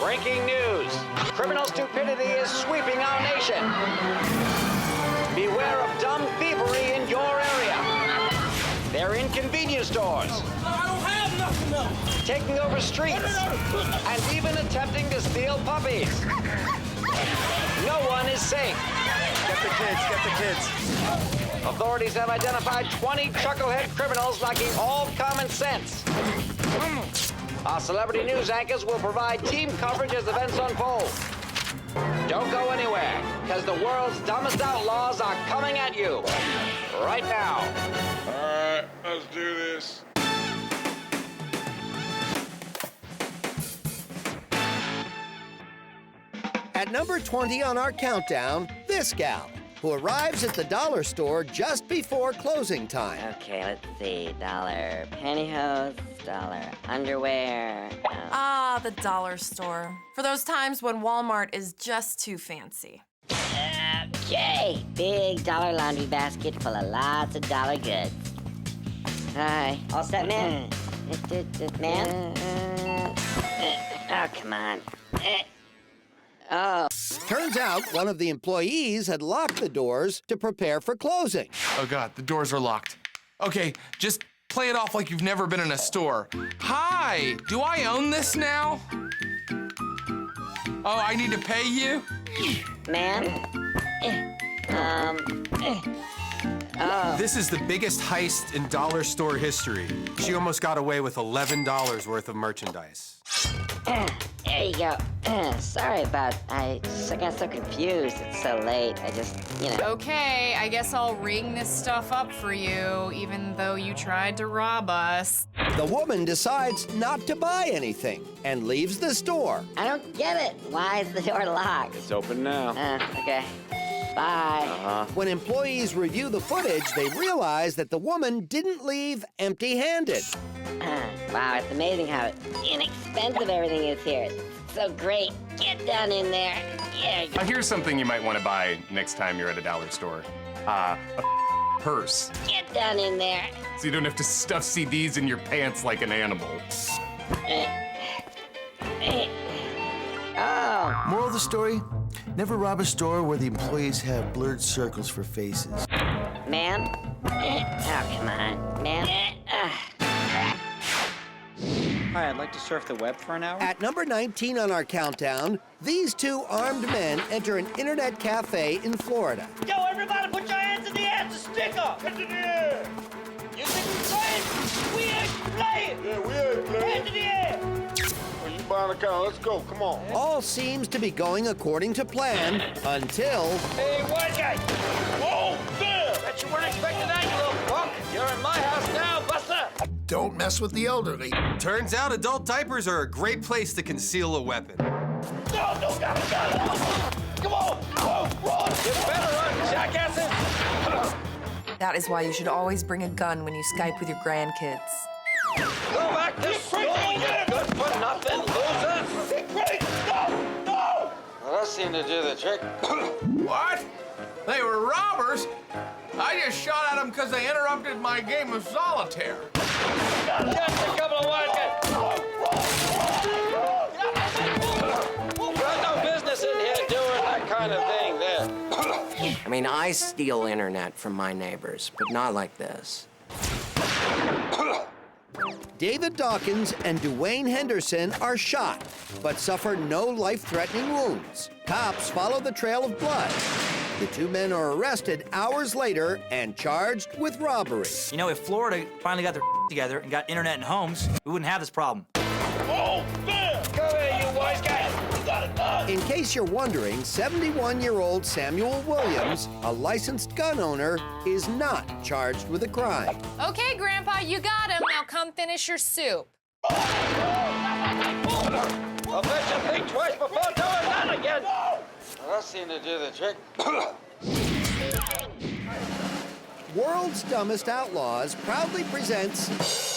Breaking news. Criminal stupidity is sweeping our nation. Beware of dumb thievery in your area. They're in convenience stores. I don't have nothing else. Taking over streets. And even attempting to steal puppies. No one is safe. Get the kids, get the kids. Authorities have identified 20 chucklehead criminals lacking all common sense. Our celebrity news anchors will provide team coverage as events unfold. Don't go anywhere, because the world's dumbest outlaws are coming at you right now. All right, let's do this. At number 20 on our countdown, this gal, who arrives at the dollar store just before closing time. Okay, let's see. $1 pantyhose, $1 underwear. Ah, the dollar store. For those times when Walmart is just too fancy. Okay, big dollar laundry basket full of lots of dollar goods. Hi, all set, man? Man? Oh, come on. Oh. Turns out one of the employees had locked the doors to prepare for closing. Oh God, the doors are locked. Okay, just play it off like you've never been in a store. Hi, do I own this now? Oh, I need to pay you? Man? Oh. This is the biggest heist in dollar store history. She almost got away with $11 worth of merchandise. There you go. Sorry about, I got so confused. It's so late. I just, Okay, I guess I'll ring this stuff up for you, even though you tried to rob us. The woman decides not to buy anything and leaves the store. I don't get it. Why is the door locked? It's open now. Okay. Bye. When employees review the footage, they realize that the woman didn't leave empty-handed. Wow, it's amazing how inexpensive everything is here. It's so great. Get down in there. Yeah. Here's something you might want to buy next time you're at a dollar store. A purse. Get down in there. So you don't have to stuff CDs in your pants like an animal. Oh. Moral of the story? Never rob a store where the employees have blurred circles for faces. Man? Oh, come on. Man? Hi, I'd like to surf the web for an hour. At number 19 on our countdown, these two armed men enter an internet cafe in Florida. Yo, everybody put your hands in the air. It's a sticker. Hands in the air. You think we ain't playing? Yeah, we ain't playing. Hands in the air. Well, you buying a car? Let's go. Come on. All seems to be going according to plan until... Hey, white guy. Whoa, there. Bet you weren't expecting that, you little punk. You're in my house now, Buster. Don't mess with the elderly. Turns out adult diapers are a great place to conceal a weapon. No, got it. Come on. Whoa, run. You better run, jackasses! That is why you should always bring a gun when you Skype with your grandkids. Go back to school, you good-for-nothing losers! Great. No. Well, that seemed to do the trick. What? They were robbers? I just shot at them because they interrupted my game of solitaire. Just a couple of wise guys. There's no business in here doing that kind of thing there. I mean, I steal internet from my neighbors, but not like this. David Dawkins and Dwayne Henderson are shot, but suffer no life-threatening wounds. Cops follow the trail of blood. The two men are arrested hours later and charged with robbery. You know, if Florida finally got their together and got internet in homes, we wouldn't have this problem. Oh, there. Come here, you wise guy. You got it done. In case you're wondering, 71-year-old Samuel Williams, a licensed gun owner, is not charged with a crime. Okay, Grandpa, you got him. Now come finish your soup. I'll bet you think twice before doing that again. Well, that seemed to do the trick. World's Dumbest Outlaws proudly presents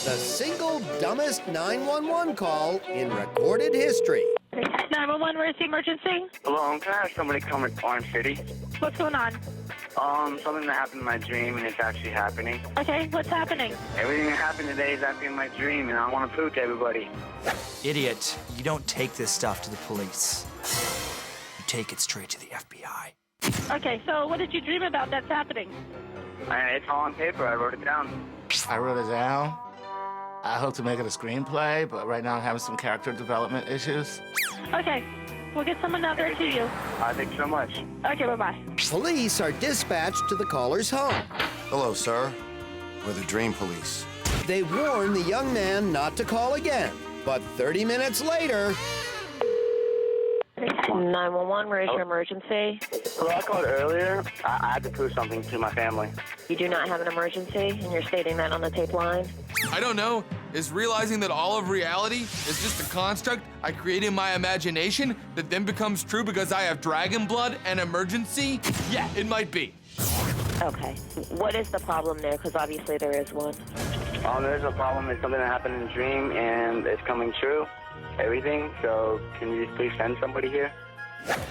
the single dumbest 911 call in recorded history. 911, where's the emergency? Hello, can I have somebody come in Orange City? What's going on? Something that happened in my dream, and it's actually happening. Okay, what's happening? Everything that happened today is actually in my dream, and I want to prove to everybody. Idiot, you don't take this stuff to the police. You take it straight to the FBI. Okay, so what did you dream about that's happening? It's all on paper. I wrote it down. I wrote it down. I hope to make it a screenplay, but right now I'm having some character development issues. Okay, we'll get someone out there to you. Thanks so much. Okay, bye-bye. Police are dispatched to the caller's home. Hello, sir. We're the Dream Police. They warn the young man not to call again, but 30 minutes later... 911, where is your emergency? Well, I called earlier. I had to prove something to my family. You do not have an emergency, and you're stating that on the tape line? I don't know. Is realizing that all of reality is just a construct I create in my imagination that then becomes true because I have dragon blood and emergency? Yeah, it might be. Okay. What is the problem there? Because obviously there is one. There's a problem. It's something that happened in a dream, and it's coming true. Everything. So can you please send somebody here?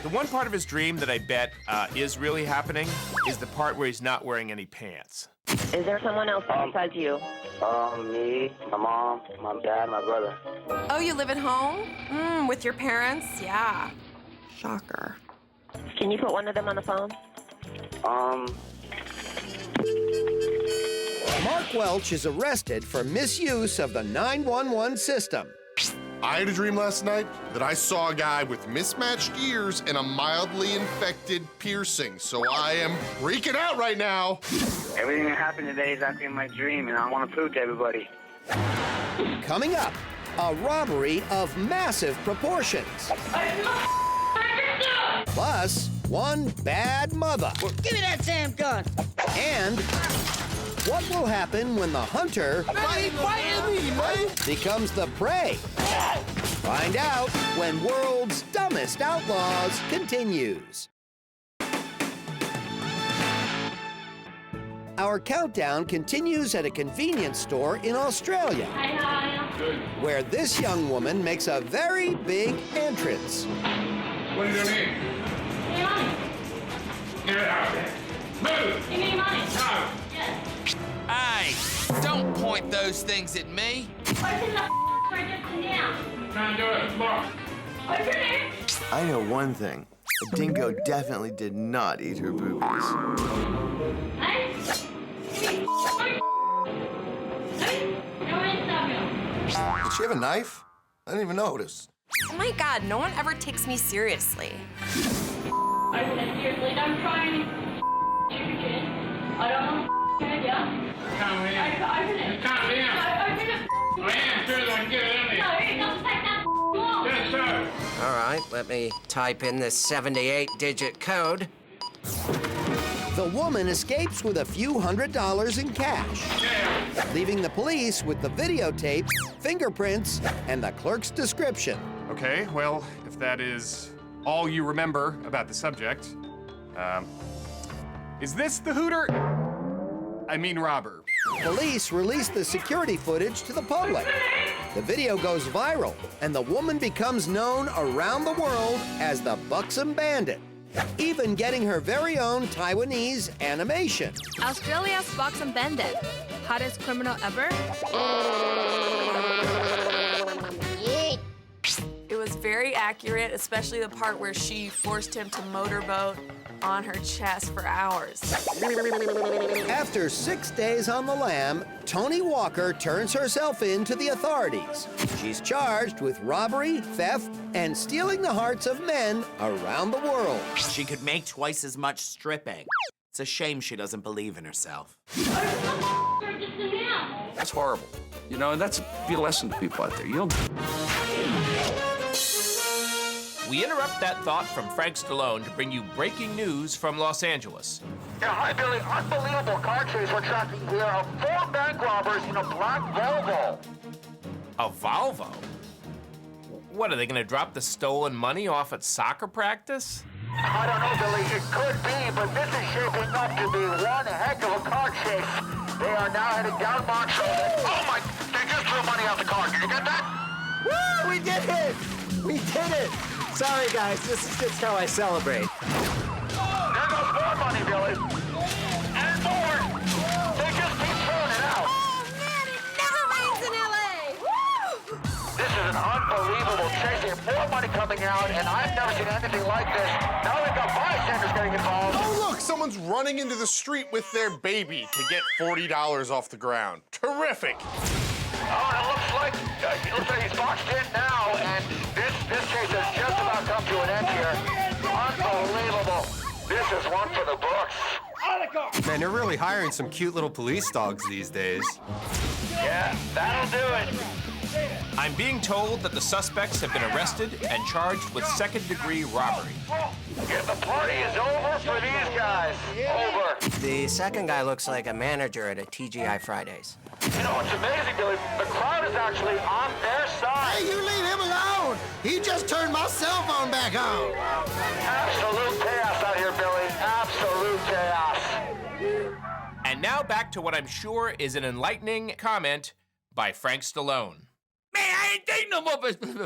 The one part of his dream that I bet is really happening is the part where he's not wearing any pants. Is there someone else besides you? Me, my mom, my dad, my brother. Oh, you live at home? With your parents? Yeah. Shocker. Can you put one of them on the phone? Mark Welch is arrested for misuse of the 911 system. I had a dream last night that I saw a guy with mismatched ears and a mildly infected piercing, so I am freaking out right now. Everything that happened today is actually in my dream, and I want to prove to everybody. Coming up, a robbery of massive proportions. Plus, one bad mother. Give me that damn gun! And what will happen when the hunter becomes the prey? Find out when World's Dumbest Outlaws continues. Our countdown continues at a convenience store in Australia, where this young woman makes a very big entrance. What do you need? Give me money. Get it out there. Move! Give me money. No! Yes. Hey, don't point those things at me. Open the register now. Try and do it. Come on. Open it. I know one thing. A dingo definitely did not eat her boobies. Hey? Give me Hey? Go in, Samuel. Did she have a knife? I didn't even notice. Oh my God, no one ever takes me seriously. I said seriously, don't try and stupid shit. I don't want to hurt ya. Come in. Open it. Come in. No, open it. I am sure I can get it in there. No, it doesn't take that long. Yes, sir. All right, let me type in this 78-digit code. The woman escapes with a few $100s in cash, leaving the police with the videotape, fingerprints, and the clerk's description. Okay, well, if that is all you remember about the subject, is this the hooter? I mean robber. Police release the security footage to the public. The video goes viral, and the woman becomes known around the world as the Buxom Bandit, even getting her very own Taiwanese animation. Australia's Buxom Bandit, hottest criminal ever. It was very accurate, especially the part where she forced him to motorboat on her chest for hours. After 6 days on the lam, Tony Walker turns herself in to the authorities. She's charged with robbery, theft, and stealing the hearts of men around the world. She could make twice as much stripping. It's a shame she doesn't believe in herself. That's horrible. You know, and that's be a lesson to people out there. You know. We interrupt that thought from Frank Stallone to bring you breaking news from Los Angeles. Yeah, hi, Billy. Unbelievable car chase we're tracking here of 4 bank robbers in a black Volvo. A Volvo? What, are they gonna drop the stolen money off at soccer practice? I don't know, Billy. It could be, but this is shaping up to be one heck of a car chase. They are now heading down Montrose. Oh, my! They just threw money out the car. Did you get that? Woo! We did it! We did it! Sorry, guys. This is just how I celebrate. There goes more money, Billy. an unbelievable chase. They have more money coming out, and I've never seen anything like this. Now we've got bystanders getting involved. Oh, look, someone's running into the street with their baby to get $40 off the ground. Terrific. Oh, and it looks like he's boxed in now, and this chase has just about come to an end here. Unbelievable. This is one for the books. Man, they're really hiring some cute little police dogs these days. Yeah, that'll do it. I'm being told that the suspects have been arrested and charged with second-degree robbery. If the party is over for these guys, over. The second guy looks like a manager at a TGI Fridays. You know what's amazing, Billy? The crowd is actually on their side. Hey, you leave him alone! He just turned my cell phone back on. Absolute chaos out here, Billy. Absolute chaos. And now back to what I'm sure is an enlightening comment by Frank Stallone. Man, I ain't dating no more.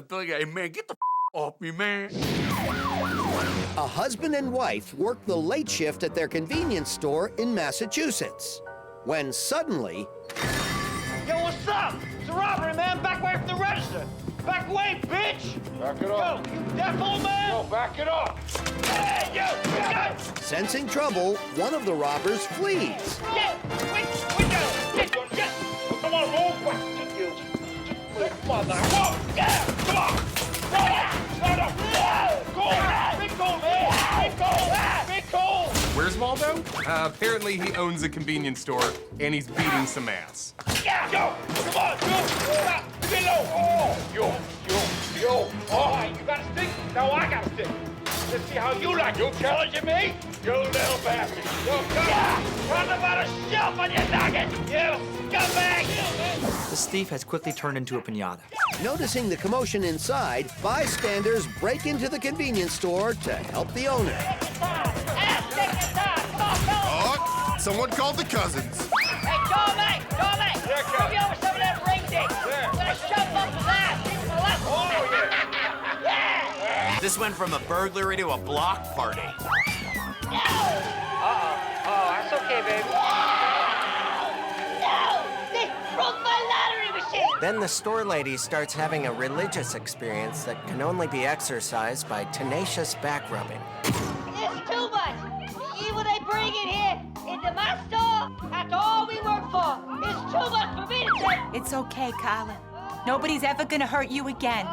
Billy, hey, man, get the off me, man. A husband and wife work the late shift at their convenience store in Massachusetts, when suddenly... Yo, what's up? It's a robbery, man. Back away from the register. Back away, bitch. Back it up. Yo, you devil, man. No, back it up. Hey, yo. Sensing trouble, one of the robbers flees. Yeah, wait, get. Come on, move. Get you. Come on now. Whoa, yeah, come on. Whoa, yeah. Go, big goal, man. Big goal, big goal. Where's Waldo? Apparently he owns a convenience store and he's beating some ass. Yeah, yo, come on, yo. Get low. Oh, yo. Oh, you got a stick? No, I got a stick. Let's see how you like. You challenging me? You little bastard. Yo, come on. Talk about a shelf on your noggin. You scumbag. This thief has quickly turned into a pinata. Noticing the commotion inside, bystanders break into the convenience store to help the owner. Oh, someone called the cousins. Hey, Tommy! Move you over some of that ring dick. Let's shove up his ass. Oh, yeah. This went from a burglary to a block party. Oh, that's okay, baby. No! They broke my lottery machine! Then the store lady starts having a religious experience that can only be exorcised by tenacious back rubbing. It's too much! The evil they bring in here into my store, after all we work for, it's too much for me to say. It's okay, Carla. Nobody's ever gonna hurt you again.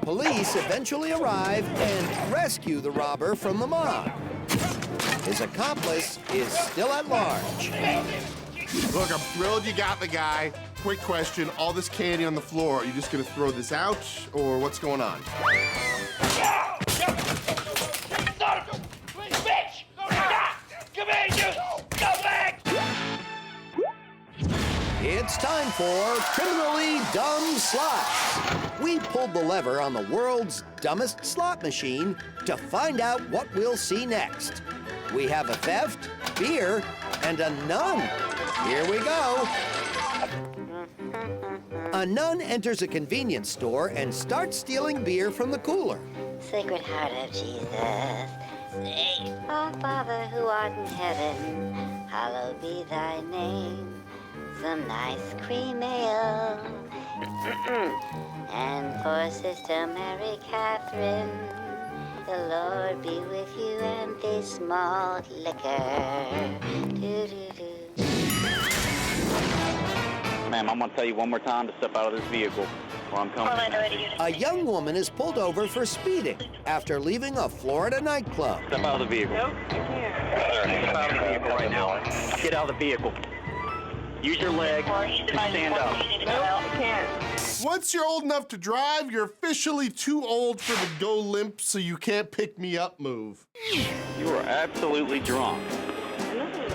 Police eventually arrive and rescue the robber from the mob. His accomplice is still at large. Look, I'm thrilled you got the guy. Quick question, all this candy on the floor, are you just gonna throw this out, or what's going on? Bitch! Come here, you! Go back! It's time for Criminally Dumb Slots. We pulled the lever on the world's dumbest slot machine to find out what we'll see next. We have a theft, beer, and a nun. Here we go. A nun enters a convenience store and starts stealing beer from the cooler. Sacred Heart of Jesus, our Father who art in heaven, hallowed be thy name. Some nice cream ale. And for Sister Mary Catherine, the Lord be with you and this malt liquor. Do-do-do. Ma'am, I'm gonna tell you one more time to step out of this vehicle or I'm coming. A young woman is pulled over for speeding after leaving a Florida nightclub. Step out of the vehicle. Nope, I can't. Step out of the vehicle right now. Get out of the vehicle. Use your leg and stand up. No, I can't. Once you're old enough to drive, you're officially too old for the go limp so you can't pick me up move. You are absolutely drunk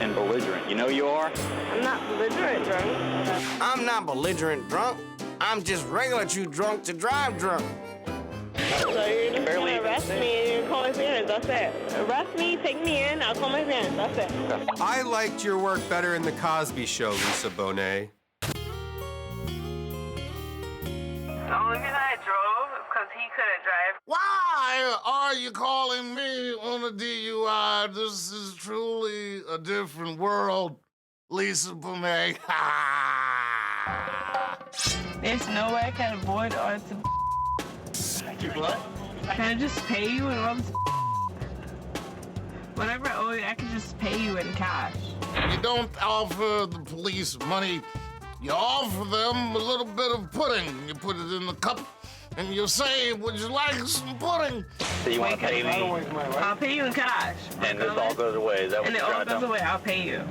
and belligerent. You know you are? I'm not belligerent drunk. I'm not belligerent drunk. I'm just regular too drunk to drive drunk. So you're just gonna arrest me and call my parents, that's it. Arrest me, take me in, I'll call my parents, that's it. I liked your work better in The Cosby Show, Lisa Bonet. The only reason I drove is because he couldn't drive. Why are you calling me on a DUI? This is truly a different world, Lisa Bonet. There's no way I can avoid all the. What? Can I just pay you in all the. Whatever I owe you, I can just pay you in cash. You don't offer the police money. You offer them a little bit of pudding. You put it in the cup, and you say, would you like some pudding? So you want to pay me? I'll pay you in cash. And this all goes away. Is that what And it you're all trying to goes tell me? away, I'll pay you.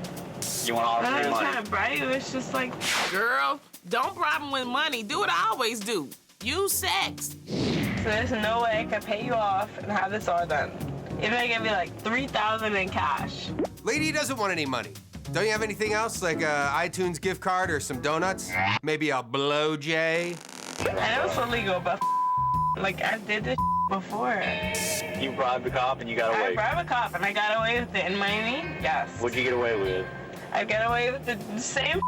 You want to offer I'm me not money? trying to bribe you, it's just like. Girl, don't bribe him with money. Do what I always do. Use sex. So there's no way I can pay you off and have this all done. Even if I give you like $3,000 in cash. Lady doesn't want any money. Don't you have anything else, like a iTunes gift card or some donuts? Maybe a blow jay? I know it's illegal, but like I did this before. You bribed a cop and you got I away. bribed a cop and I got away with it in Miami. Yes. What'd you get away with? I got away with the same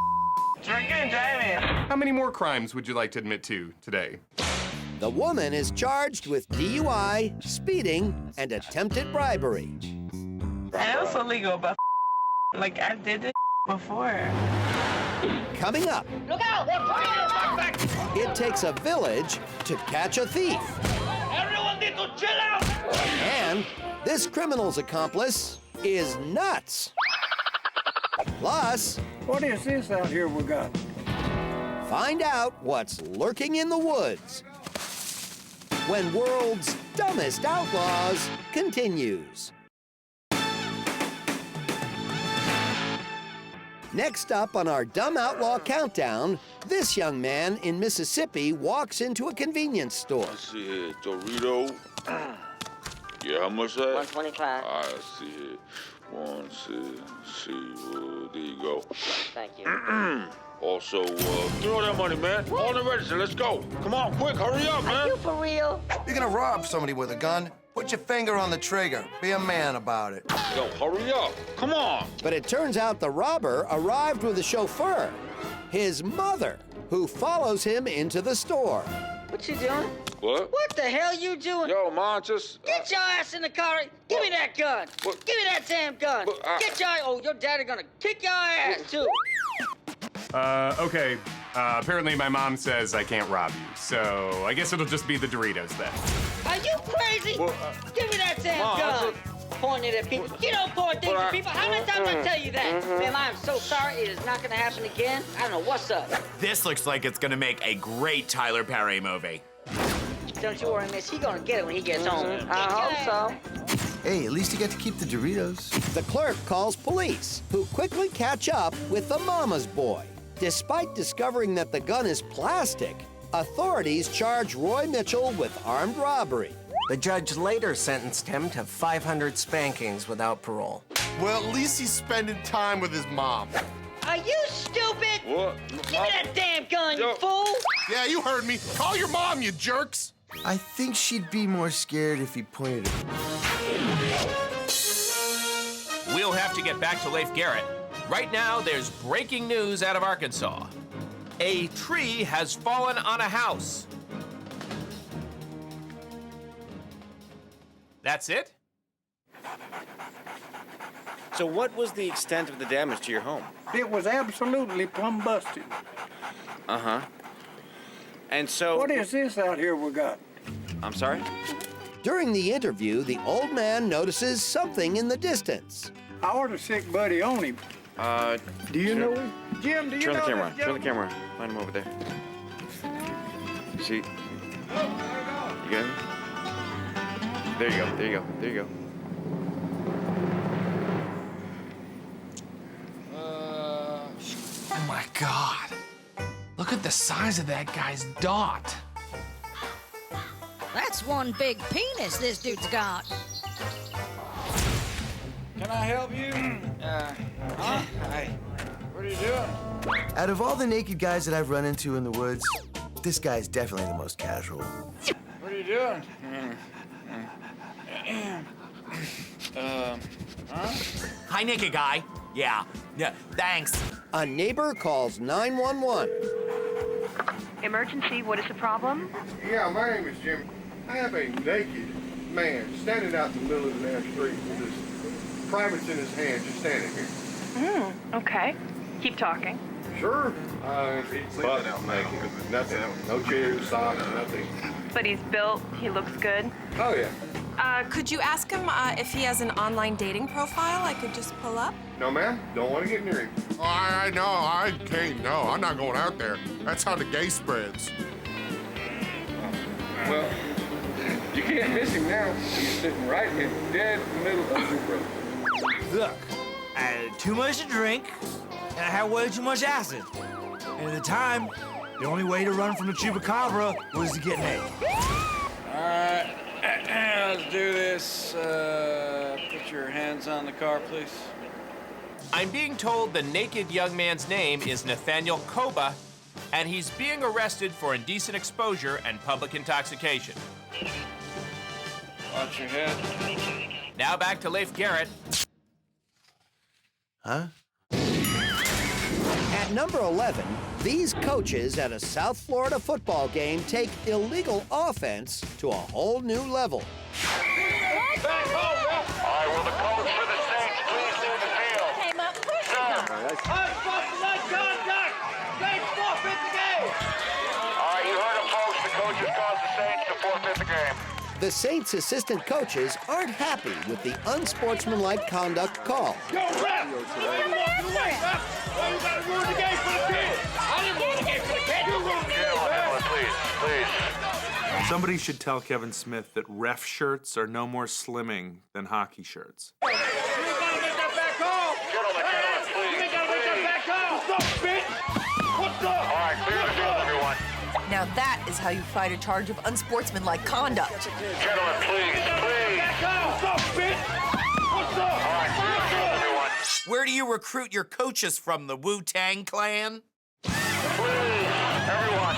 drinking and driving. How many more crimes would you like to admit to today? The woman is charged with DUI, speeding, and attempted bribery. I know it's illegal, but like I did this before. Coming up, Look out! it takes a village to catch a thief. Everyone need to chill out! And this criminal's accomplice is nuts. Plus, what is this out here we got? Find out what's lurking in the woods when World's Dumbest Outlaws continues. Next up on our Dumb Outlaw Countdown, this young man in Mississippi walks into a convenience store. I see here, Dorito. Yeah, how much that? 125. I see here. One, see, there you go. Thank you. Also, throw that money, man. On the register, let's go. Come on, quick, hurry up, man. Are you for real? You're gonna rob somebody with a gun? Put your finger on the trigger. Be a man about it. Yo, hurry up. Come on. But it turns out the robber arrived with a chauffeur, his mother, who follows him into the store. What you doing? What? What the hell you doing? Yo, Mom, just... Get your ass in the car. Give me that gun. What? Give me that damn gun. Get your... Oh, your daddy gonna kick your ass, too. Okay. Apparently my mom says I can't rob you, so I guess it'll just be the Doritos then. Are you crazy? Give me that damn Mom, gun. Pointing it at people. You don't point things at people. How many times I tell you that? Ma'am, I am so sorry. It is not gonna happen again. I don't know what's up. This looks like it's gonna make a great Tyler Perry movie. Don't you worry, miss. He's gonna get it when he gets home. I hope so. Hey, at least you get to keep the Doritos. The clerk calls police, who quickly catch up with the mama's boy. Despite discovering that the gun is plastic, authorities charge Roy Mitchell with armed robbery. The judge later sentenced him to 500 spankings without parole. Well, at least he's spending time with his mom. Are you stupid? What? Give me that damn gun, you fool! Yeah, you heard me. Call your mom, you jerks. I think she'd be more scared if he pointed it. We'll have to get back to Leif Garrett. Right now, there's breaking news out of Arkansas. A tree has fallen on a house. That's it? So what was the extent of the damage to your home? It was absolutely plumb busted. Uh-huh. And so... What is this out here we got? I'm sorry? During the interview, the old man notices something in the distance. Our sick buddy on him. Do you know him? Jim, do you Turn the know camera on. this Turn the gentleman? camera on. Find him over there. See? You got him? There you go. There you go. There you go. Oh my God. Look at the size of that guy's dot. That's one big penis this dude's got. Can I help you? Hi. What are you doing? Out of all the naked guys that I've run into in the woods, this guy's definitely the most casual. What are you doing? Hi, naked guy. Yeah, thanks. A neighbor calls 911. Emergency, what is the problem? Yeah, my name is Jim. I have a naked man standing out in the middle of the damn street with his privates in his hand, just standing here. Okay. Keep talking. Sure. Butt naked. Nothing. No shoes, socks, nothing. But he's built, he looks good. Oh, yeah. Could you ask him if he has an online dating profile I could just pull up? No, ma'am. Don't want to get near him. I know. I can't. No, I'm not going out there. That's how the gay spreads. Well, you can't miss him now. He's sitting right in dead middle of the road. Look, I had too much to drink, and I had way too much acid. And at the time, the only way to run from the chupacabra was to get naked. All right, let's do this. Put your hands on the car, please. I'm being told the naked young man's name is Nathaniel Koba, and he's being arrested for indecent exposure and public intoxication. Watch your head. Now back to Leif Garrett. Huh? At number 11, these coaches at a South Florida football game take illegal offense to a whole new level. Back home, All right, will the coach for the Saints please do the field? Came up quick. Unsportsmanlike conduct! Saints forfeit the game! All right, you heard him, folks. The coaches caused the Saints to forfeit the game. The Saints' assistant coaches aren't happy with the unsportsmanlike conduct call. Yo, ref! You walking away, ref! Well, you gotta ruin the game for the kids! I didn't ruin the game for the kids! You ruined the game, ref! Please. Somebody should tell Kevin Smith that ref shirts are no more slimming than hockey shirts. You ain't gotta make that back call! Gentlemen, please. You ain't gotta make that back call! What's up, bitch? What's up? All right, clear the field, everyone. Now that is how you fight a charge of unsportsmanlike conduct. Gentlemen, please. Back call! What's up, bitch? What's up? All right, clear the field, everyone. Where do you recruit your coaches from, the Wu-Tang Clan? Please, everyone.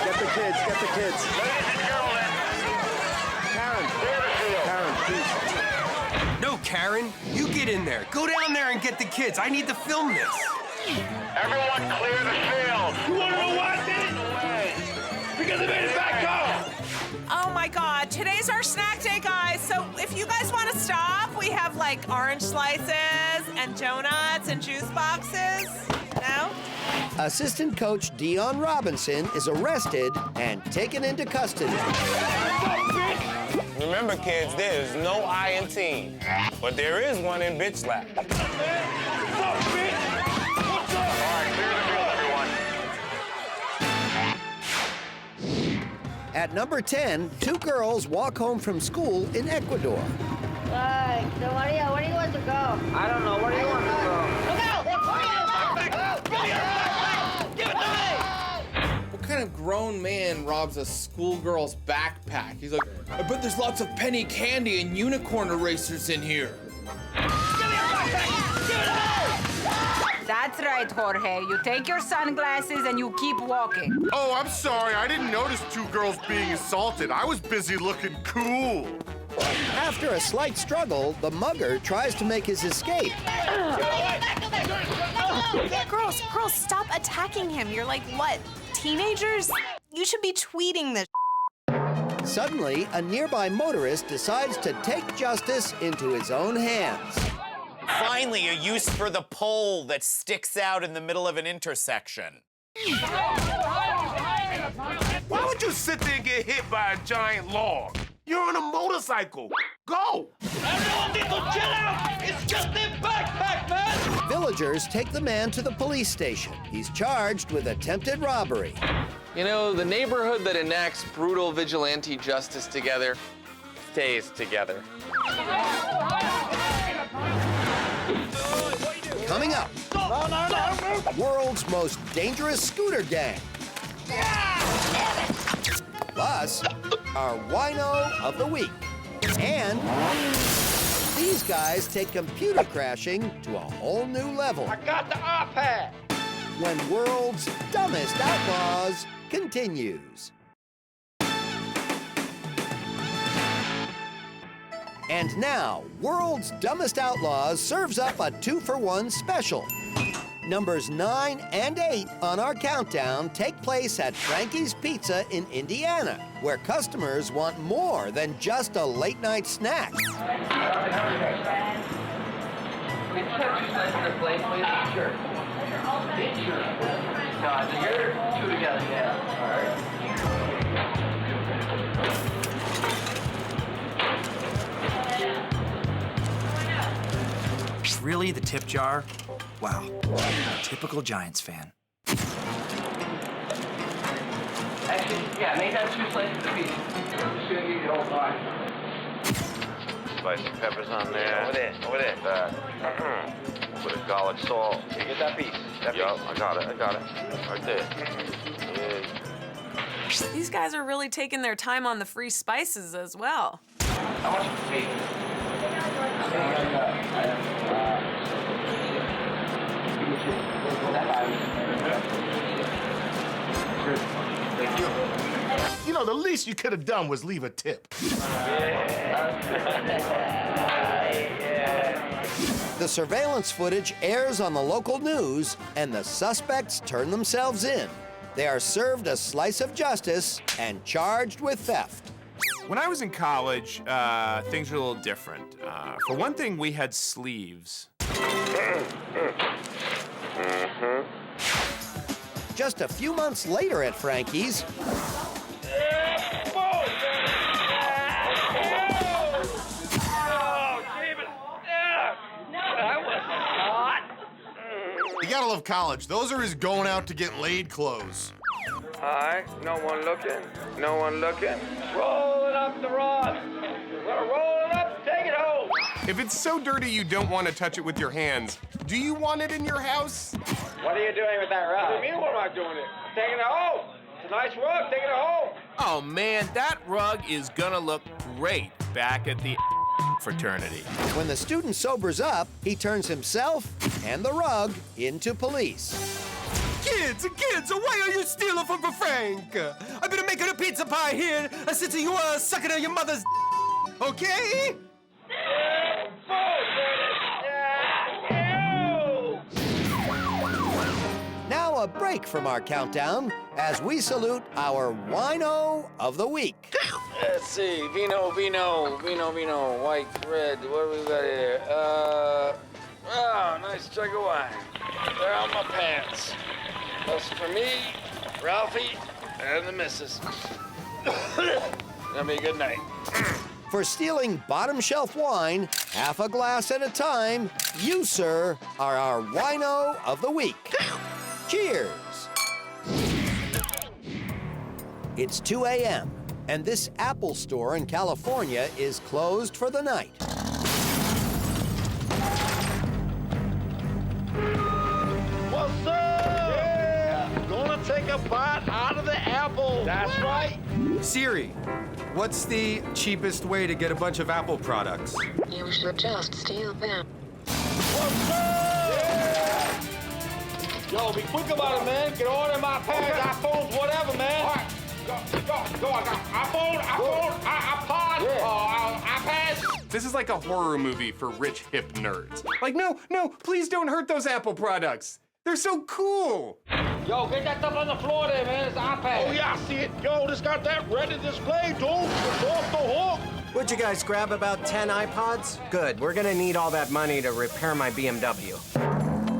Get the kids, get the kids. Ladies and gentlemen. Karen, Clear the field. Karen, please. No, Karen, you get in there. Go down there and get the kids. I need to film this. Everyone clear the field. You wanna know why I did it? Because they made it back call. Oh my God, today's our snack day, guys. So if you guys want to stop, we have like orange slices and donuts and juice boxes. No? Assistant coach Dion Robinson is arrested and taken into custody. Remember, kids, there is no I in team, but there is one in bitch slap. At number 10, two girls walk home from school in Ecuador. Right, so where do you want to go? I don't know. Where do you want to go? What kind of grown man robs a schoolgirl's backpack? He's like, I bet there's lots of penny candy and unicorn erasers in here. That's right, Jorge. You take your sunglasses and you keep walking. Oh, I'm sorry. I didn't notice two girls being assaulted. I was busy looking cool. After a slight struggle, the mugger tries to make his escape. Girls, stop attacking him. You're like, what, teenagers? You should be tweeting this. Suddenly, a nearby motorist decides to take justice into his own hands. Finally, a use for the pole that sticks out in the middle of an intersection. Why would you sit there and get hit by a giant log? You're on a motorcycle. Go! Everyone need to chill out! It's just a backpack, man! Villagers take the man to the police station. He's charged with attempted robbery. You know, the neighborhood that enacts brutal vigilante justice together stays together. Coming up, world's most dangerous scooter gang. Plus, our wino of the week. And these guys take computer crashing to a whole new level. I got the iPad. When World's Dumbest Outlaws continues. And now, World's Dumbest Outlaws serves up a 2-for-1 special. Numbers 9 and 8 on our countdown take place at Frankie's Pizza in Indiana, where customers want more than just a late-night snack. Really, the tip jar? Wow, typical Giants fan. Actually, yeah, make that 2 slices apiece. I'm just gonna give you the whole pie. Spicy peppers on there. Over there. That. With a garlic salt. You get that piece. Yup, I got it. Right there. Yeah. These guys are really taking their time on the free spices as well. How much meat? You know, the least you could have done was leave a tip. The surveillance footage airs on the local news, and the suspects turn themselves in. They are served a slice of justice and charged with theft. When I was in college, things were a little different. For one thing, we had sleeves. Just a few months later at Frankie's, You gotta love college. Those are his going out to get laid clothes. Hi, no one looking. No one looking. Rolling up the rod. We're gonna roll it up, take it home. If it's so dirty you don't want to touch it with your hands, do you want it in your house? What are you doing with that rod? What do you mean, what am I doing it? Taking it home. It's a nice rug, taking it home. Oh man, that rug is gonna look great back at the fraternity. when the student sobers up, he turns himself and the rug into police. Kids, why are you stealing from Frank? I've been making a pizza pie here since you were sucking on your mother's okay? Now a break from our countdown as we salute our wino of the week. Let's see, vino, white, red, what do we got here? Oh, nice jug of wine. They're on my pants. That's for me, Ralphie, and the missus. Gonna be a good night. For stealing bottom shelf wine, half a glass at a time, you, sir, are our wino of the week. Cheers. It's 2 a.m., and this Apple store in California is closed for the night. What's up? Yeah, gonna take a bite out of the apple. That's right. Siri, what's the cheapest way to get a bunch of Apple products? You should just steal them. What's up? Yeah. Yo, be quick about it, man. Get all in my pads, iPhones, whatever, man. All right. Go. I got iPhone, iPod, iPads. This is like a horror movie for rich, hip nerds. Like, no, please don't hurt those Apple products. They're so cool. Yo, get that stuff on the floor there, man. It's an iPad. Oh, yeah, I see it. Yo, this got that ready display, dude. It's off the hook. Would you guys grab about 10 iPods? Good, we're gonna need all that money to repair my BMW.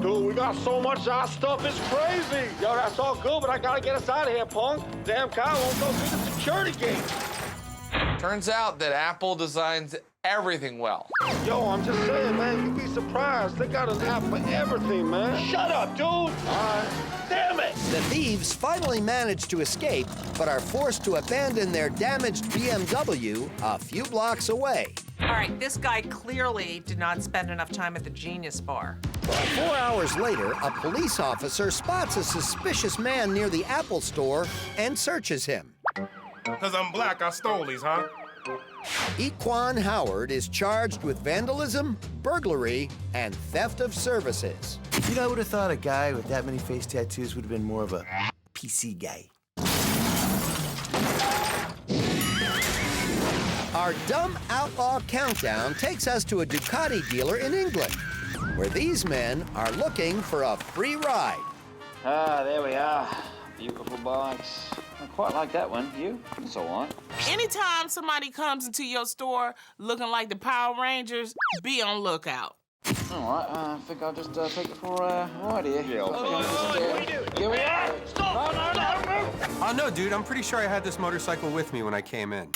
Dude, we got so much of our stuff, it's crazy. Yo, that's all good, but I gotta get us out of here, punk. Damn cow won't go through the security gate. Turns out that Apple designs everything well. Yo, I'm just saying, man, you'd be surprised. They got an app for everything, man. Shut up, dude. All right. Damn it. The thieves finally manage to escape, but are forced to abandon their damaged BMW a few blocks away. All right, this guy clearly did not spend enough time at the Genius Bar. 4 hours later, a police officer spots a suspicious man near the Apple store and searches him. Because I'm black, I stole these, huh? Equan Howard is charged with vandalism, burglary, and theft of services. You know, I would have thought a guy with that many face tattoos would have been more of a PC guy. Our dumb outlaw countdown takes us to a Ducati dealer in England, where these men are looking for a free ride. Ah, there we are. Beautiful bikes. I quite like that one. You? It's all right. Anytime somebody comes into your store looking like the Power Rangers, be on lookout. All right, I think I'll just take it for a ride here. Yeah, I'll Here we are. Stop! No. Oh, no, dude, I'm pretty sure I had this motorcycle with me when I came in.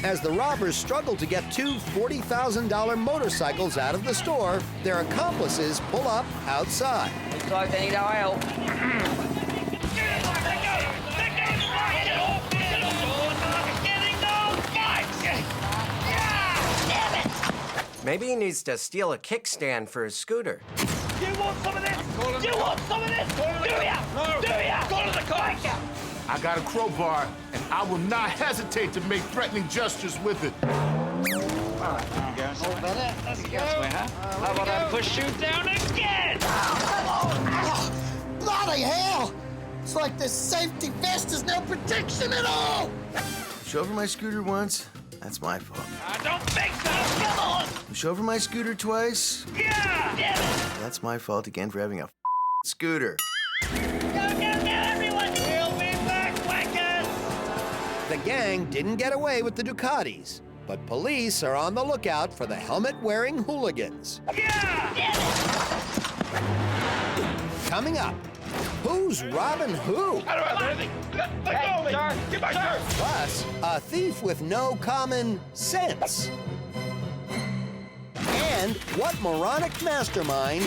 As the robbers struggle to get two $40,000 motorcycles out of the store, their accomplices pull up outside. Looks like they need our help. Maybe he needs to steal a kickstand for his scooter. You want some of this? You want some of this? Do ya? No. Do ya? Go to the cops! I got a crowbar, and I will not hesitate to make threatening gestures with it. All right, there you go. Let's go. How about I push you down again? Bloody hell! It's like this safety vest is no protection at all! Push over my scooter once, that's my fault. I don't think so. Come on! Push over my scooter twice, Yeah! Damn it! that's my fault again for having a scooter. Go, everyone! We'll be back, wackers! The gang didn't get away with the Ducatis, but police are on the lookout for the helmet-wearing hooligans. Yeah! Coming up, who's robbing who? I don't have anything. Let go of me! Sir. Get my shirt! Plus, a thief with no common sense. And what moronic mastermind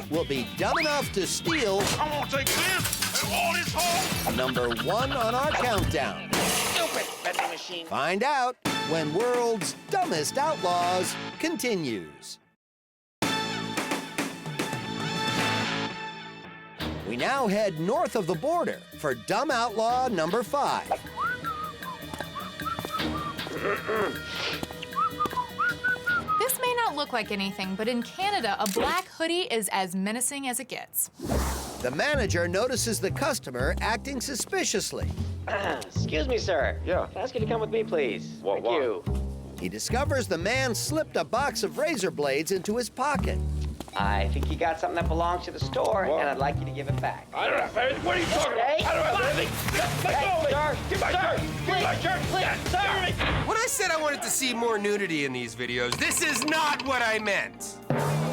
will be dumb enough to steal I won't take this and all this home! #1 on our countdown? Stupid vending machine! Find out when World's Dumbest Outlaws continues. We now head north of the border for Dumb Outlaw number 5. This may not look like anything, but in Canada, a black hoodie is as menacing as it gets. The manager notices the customer acting suspiciously. Excuse me, sir. Yeah. Can I ask you to come with me, please? Thank you. He discovers the man slipped a box of razor blades into his pocket. I think you got something that belongs to the store, and I'd like you to give it back. I don't have anything. What are you talking about? Hey, I don't have anything. Let go of me! Sir, Get my shirt! Get my shirt! please, Serve me! When I said I wanted to see more nudity in these videos, this is not what I meant.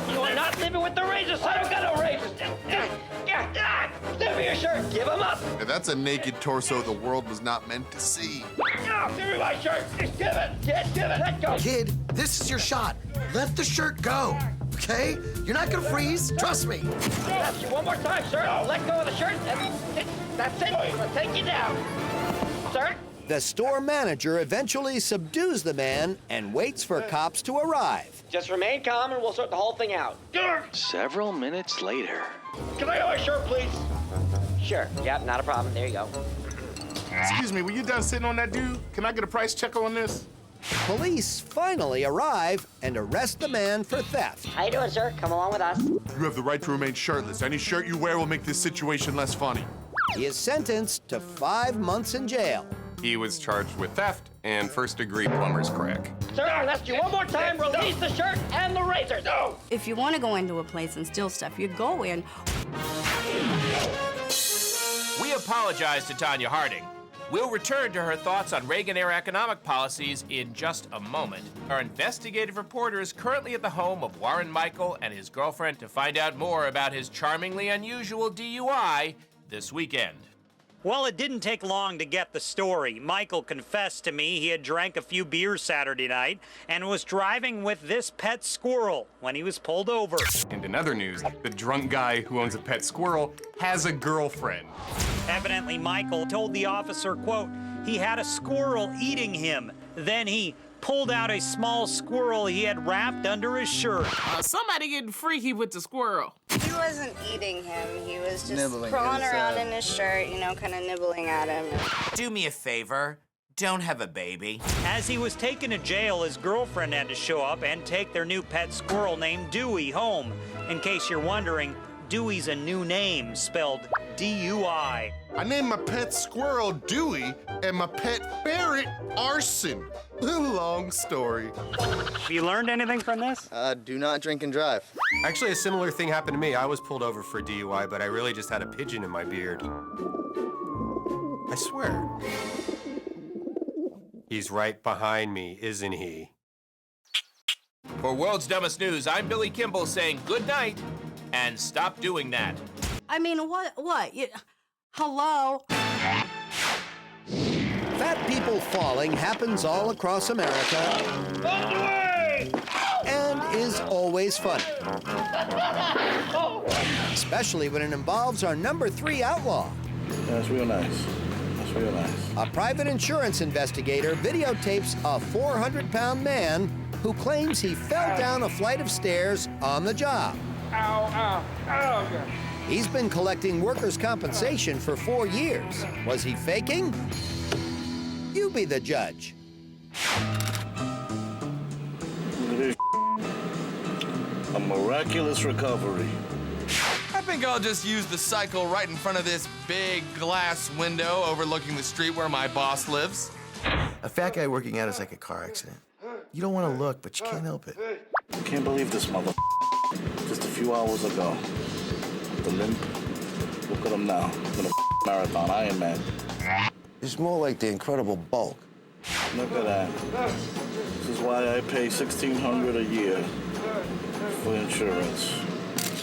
You are not living with the razors. I don't got no razors. Give me your shirt. Give him up. Now, that's a naked torso the world was not meant to see. Give me my shirt! Give it! Give it! Let go! Kid, this is your shot. Let the shirt go, okay? You're not gonna freeze, trust me. That's you one more time, sir. Let go of the shirt. That's it. I'm gonna take you down. Sir? The store manager eventually subdues the man and waits for cops to arrive. Just remain calm and we'll sort the whole thing out. Several minutes later. Can I have my shirt, please? Sure. Yep, not a problem. There you go. Excuse me, were you done sitting on that dude? Can I get a price check on this? Police finally arrive and arrest the man for theft. How you doing, sir? Come along with us. You have the right to remain shirtless. Any shirt you wear will make this situation less funny. He is sentenced to 5 months in jail. He was charged with theft and first-degree plumber's crack. Sir, I asked you one more time. Release the shirt and the razor. No. If you want to go into a place and steal stuff, you go in. We apologize to Tonya Harding. We'll return to her thoughts on Reagan-era economic policies in just a moment. Our investigative reporter is currently at the home of Warren Michael and his girlfriend to find out more about his charmingly unusual DUI this weekend. Well, it didn't take long to get the story. Michael confessed to me he had drank a few beers Saturday night and was driving with this pet squirrel when he was pulled over. And in other news, the drunk guy who owns a pet squirrel has a girlfriend. Evidently, Michael told the officer, quote, he had a squirrel eating him. Then he pulled out a small squirrel he had wrapped under his shirt. Somebody getting freaky with the squirrel. He wasn't eating him. He was just Nibbling. crawling around in his shirt, you know, kind of nibbling at him. Do me a favor. Don't have a baby. As he was taken to jail, his girlfriend had to show up and take their new pet squirrel named Dewey home. In case you're wondering, Dewey's a new name, spelled D-U-I. I named my pet squirrel Dewey and my pet ferret Arson. Long story. Have you learned anything from this? Do not drink and drive. Actually, a similar thing happened to me. I was pulled over for DUI, but I really just had a pigeon in my beard. I swear. He's right behind me, isn't he? For World's Dumbest News, I'm Billy Kimball saying good night and stop doing that. I mean, what? Hello? Fat people falling happens all across America and is always funny. Especially when it involves our number 3 outlaw. That's real nice. That's real nice. A private insurance investigator videotapes a 400-pound man who claims he fell down a flight of stairs on the job. Ow. He's been collecting workers' compensation for 4 years. Was he faking? You be the judge. Look at this. A miraculous recovery. I think I'll just use the cycle right in front of this big glass window overlooking the street where my boss lives. A fat guy working out is like a car accident. You don't want to look, but you can't help it. I can't believe this mother. Just a few hours ago. The limp. Look at him now. In a marathon, Iron Man. It's more like the Incredible Bulk. Look at that. This is why I pay $1,600 a year for insurance.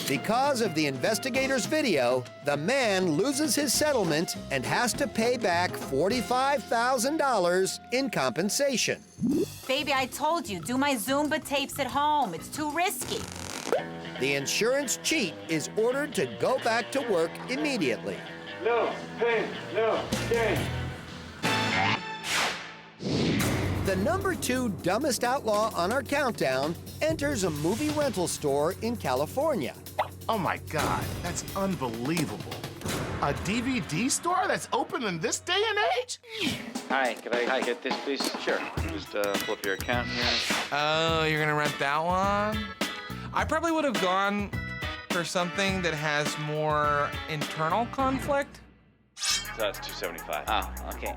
Because of the investigator's video, the man loses his settlement and has to pay back $45,000 in compensation. Baby, I told you, do my Zumba tapes at home. It's too risky. The insurance cheat is ordered to go back to work immediately. No pain, no gain. The number 2 dumbest outlaw on our countdown enters a movie rental store in California. Oh my God, that's unbelievable. A DVD store that's open in this day and age? Hi, could I get this, please? Sure. Just flip your account here. Oh, you're gonna rent that one? I probably would have gone for something that has more internal conflict. So that's $275. Oh, okay.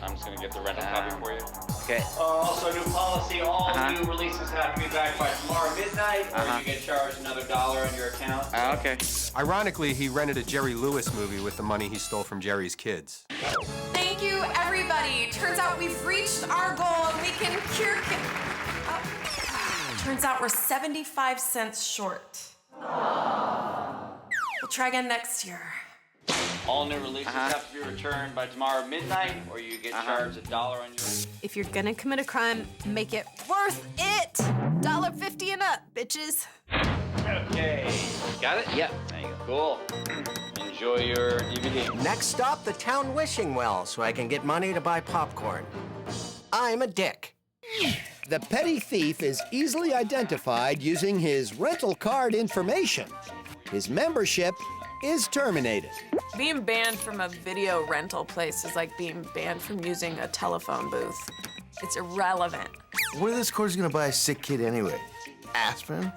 I'm just gonna get the rental copy for you. Okay. Also, new policy: all new releases have to be back by tomorrow midnight, or you get charged another $1 on your account. Okay. Ironically, he rented a Jerry Lewis movie with the money he stole from Jerry's kids. Thank you, everybody. Turns out we've reached our goal and we can cure. Turns out we're 75 cents short. We'll try again next year. All new releases have to be returned by tomorrow midnight, or you get charged $1 on your. If you're gonna commit a crime, make it worth it. $1.50 and up, bitches. Okay. Got it? Yep. There you go. Cool. Enjoy your DVD. Next stop, the town wishing well, so I can get money to buy popcorn. I'm a dick. The petty thief is easily identified using his rental card information. His membership is terminated. Being banned from a video rental place is like being banned from using a telephone booth. It's irrelevant. What are those quarters gonna buy a sick kid anyway? Aspirin?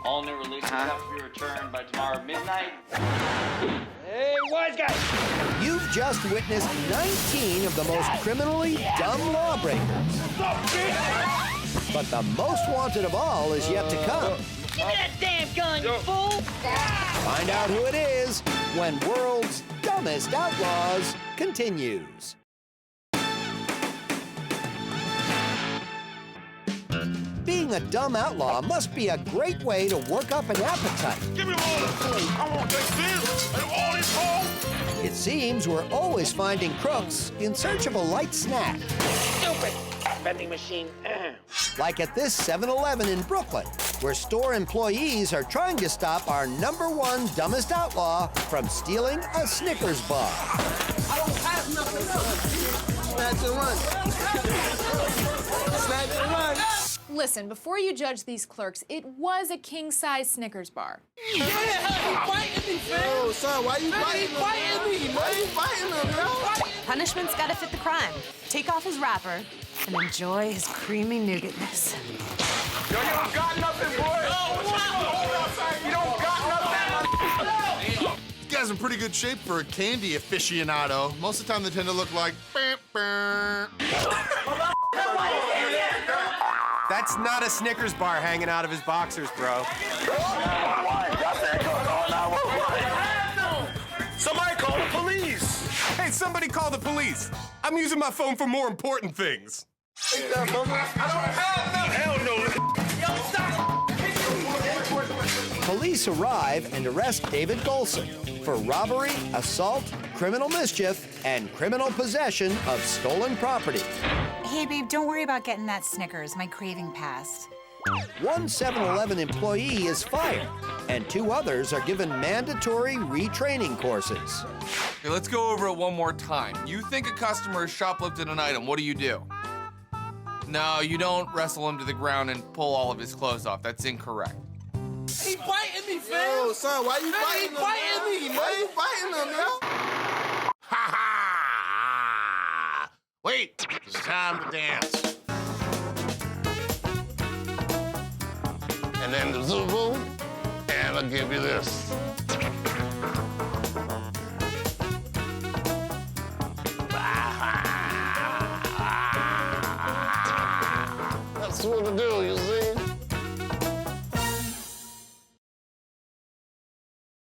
All new releases have to be returned by tomorrow midnight. Hey, wise guy! You've just witnessed 19 of the most criminally dumb lawbreakers. But the most wanted of all is yet to come. Give me that damn gun, you fool! Find out who it is when World's Dumbest Outlaws continues. Being a dumb outlaw must be a great way to work up an appetite. Give me all the food. I want this fish and all this home. It seems we're always finding crooks in search of a light snack. Stupid vending machine. Like at this 7-Eleven in Brooklyn, where store employees are trying to stop our number 1 dumbest outlaw from stealing a Snickers bar. I don't have nothing else. Snatch and run. Snatch and run. Listen, before you judge these clerks, it was a king-size Snickers bar. Yeah, fighting me, fam. Yo, son, why you fighting me? Why you fighting him, yo? Punishment's gotta fit the crime. Take off his wrapper and enjoy his creamy nougatness. Yo, you don't got nothing, boy. You don't got nothing. These guys in pretty good shape for a candy aficionado. Most of the time, they tend to look like. That's not a Snickers bar hanging out of his boxers, bro. Somebody call the police. Hey, somebody call the police. I'm using my phone for more important things. Take that, mama. Hell no. Police arrive and arrest David Golson for robbery, assault, criminal mischief, and criminal possession of stolen property. Hey, babe, don't worry about getting that Snickers. My craving passed. One 7-Eleven employee is fired, and 2 others are given mandatory retraining courses. Okay, let's go over it one more time. You think a customer shoplifted an item, what do? No, you don't wrestle him to the ground and pull all of his clothes off. That's incorrect. He biting me, fam. Yo, son, why you biting him? He biting me, man. Why you biting him, yo? Ha ha! Wait, it's time to dance. And then the Zubu, and I'll give you this. That's what to do, you see?